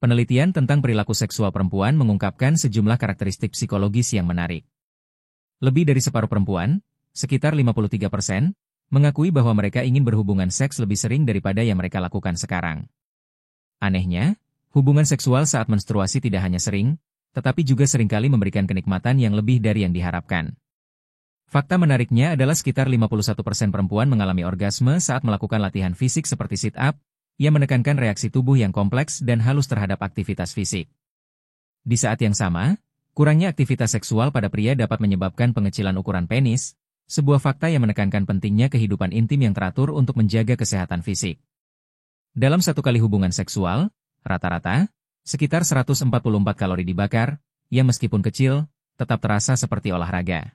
Penelitian tentang perilaku seksual perempuan mengungkapkan sejumlah karakteristik psikologis yang menarik. Lebih dari separuh perempuan, sekitar 53%, mengakui bahwa mereka ingin berhubungan seks lebih sering daripada yang mereka lakukan sekarang. Anehnya, hubungan seksual saat menstruasi tidak hanya sering, tetapi juga seringkali memberikan kenikmatan yang lebih dari yang diharapkan. Fakta menariknya adalah sekitar 51% perempuan mengalami orgasme saat melakukan latihan fisik seperti sit-up, yang menekankan reaksi tubuh yang kompleks dan halus terhadap aktivitas fisik. Di saat yang sama, kurangnya aktivitas seksual pada pria dapat menyebabkan pengecilan ukuran penis, sebuah fakta yang menekankan pentingnya kehidupan intim yang teratur untuk menjaga kesehatan fisik. Dalam satu kali hubungan seksual, rata-rata, sekitar 144 kalori dibakar, yang meskipun kecil, tetap terasa seperti olahraga.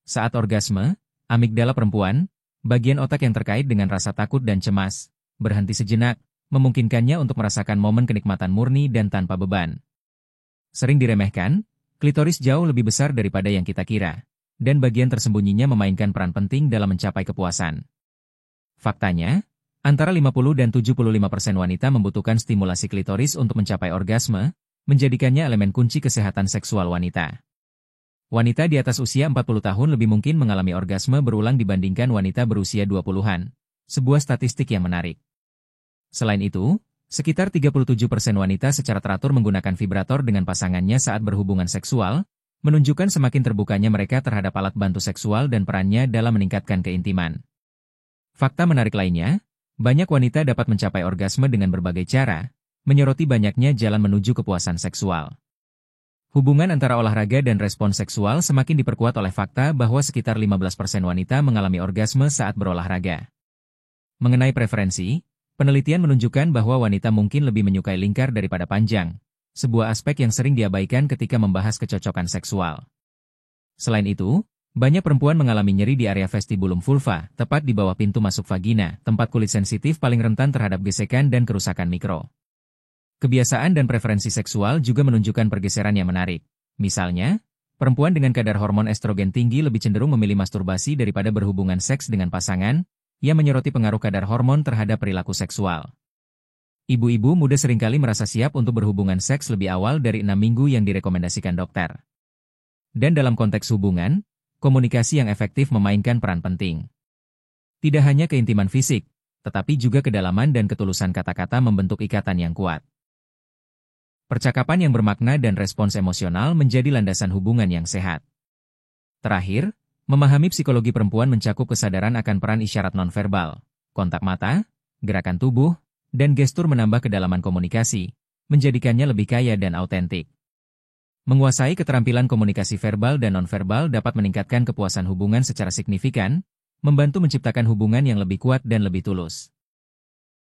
Saat orgasme, amigdala perempuan, bagian otak yang terkait dengan rasa takut dan cemas, berhenti sejenak, memungkinkannya untuk merasakan momen kenikmatan murni dan tanpa beban. Sering diremehkan, klitoris jauh lebih besar daripada yang kita kira, dan bagian tersembunyinya memainkan peran penting dalam mencapai kepuasan. Faktanya, antara 50 dan 75% wanita membutuhkan stimulasi klitoris untuk mencapai orgasme, menjadikannya elemen kunci kesehatan seksual wanita. Wanita di atas usia 40 tahun lebih mungkin mengalami orgasme berulang dibandingkan wanita berusia 20-an, sebuah statistik yang menarik. Selain itu, sekitar 37% wanita secara teratur menggunakan vibrator dengan pasangannya saat berhubungan seksual, menunjukkan semakin terbukanya mereka terhadap alat bantu seksual dan perannya dalam meningkatkan keintiman. Fakta menarik lainnya, banyak wanita dapat mencapai orgasme dengan berbagai cara, menyoroti banyaknya jalan menuju kepuasan seksual. Hubungan antara olahraga dan respons seksual semakin diperkuat oleh fakta bahwa sekitar 15% wanita mengalami orgasme saat berolahraga. Mengenai preferensi, penelitian menunjukkan bahwa wanita mungkin lebih menyukai lingkar daripada panjang, sebuah aspek yang sering diabaikan ketika membahas kecocokan seksual. Selain itu, banyak perempuan mengalami nyeri di area vestibulum vulva, tepat di bawah pintu masuk vagina, tempat kulit sensitif paling rentan terhadap gesekan dan kerusakan mikro. Kebiasaan dan preferensi seksual juga menunjukkan pergeseran yang menarik. Misalnya, perempuan dengan kadar hormon estrogen tinggi lebih cenderung memilih masturbasi daripada berhubungan seks dengan pasangan, yang menyoroti pengaruh kadar hormon terhadap perilaku seksual. Ibu-ibu muda seringkali merasa siap untuk berhubungan seks lebih awal dari 6 minggu yang direkomendasikan dokter. Dan dalam konteks hubungan, komunikasi yang efektif memainkan peran penting. Tidak hanya keintiman fisik, tetapi juga kedalaman dan ketulusan kata-kata membentuk ikatan yang kuat. Percakapan yang bermakna dan respons emosional menjadi landasan hubungan yang sehat. Terakhir, memahami psikologi perempuan mencakup kesadaran akan peran isyarat nonverbal, kontak mata, gerakan tubuh, dan gestur menambah kedalaman komunikasi, menjadikannya lebih kaya dan autentik. Menguasai keterampilan komunikasi verbal dan nonverbal dapat meningkatkan kepuasan hubungan secara signifikan, membantu menciptakan hubungan yang lebih kuat dan lebih tulus.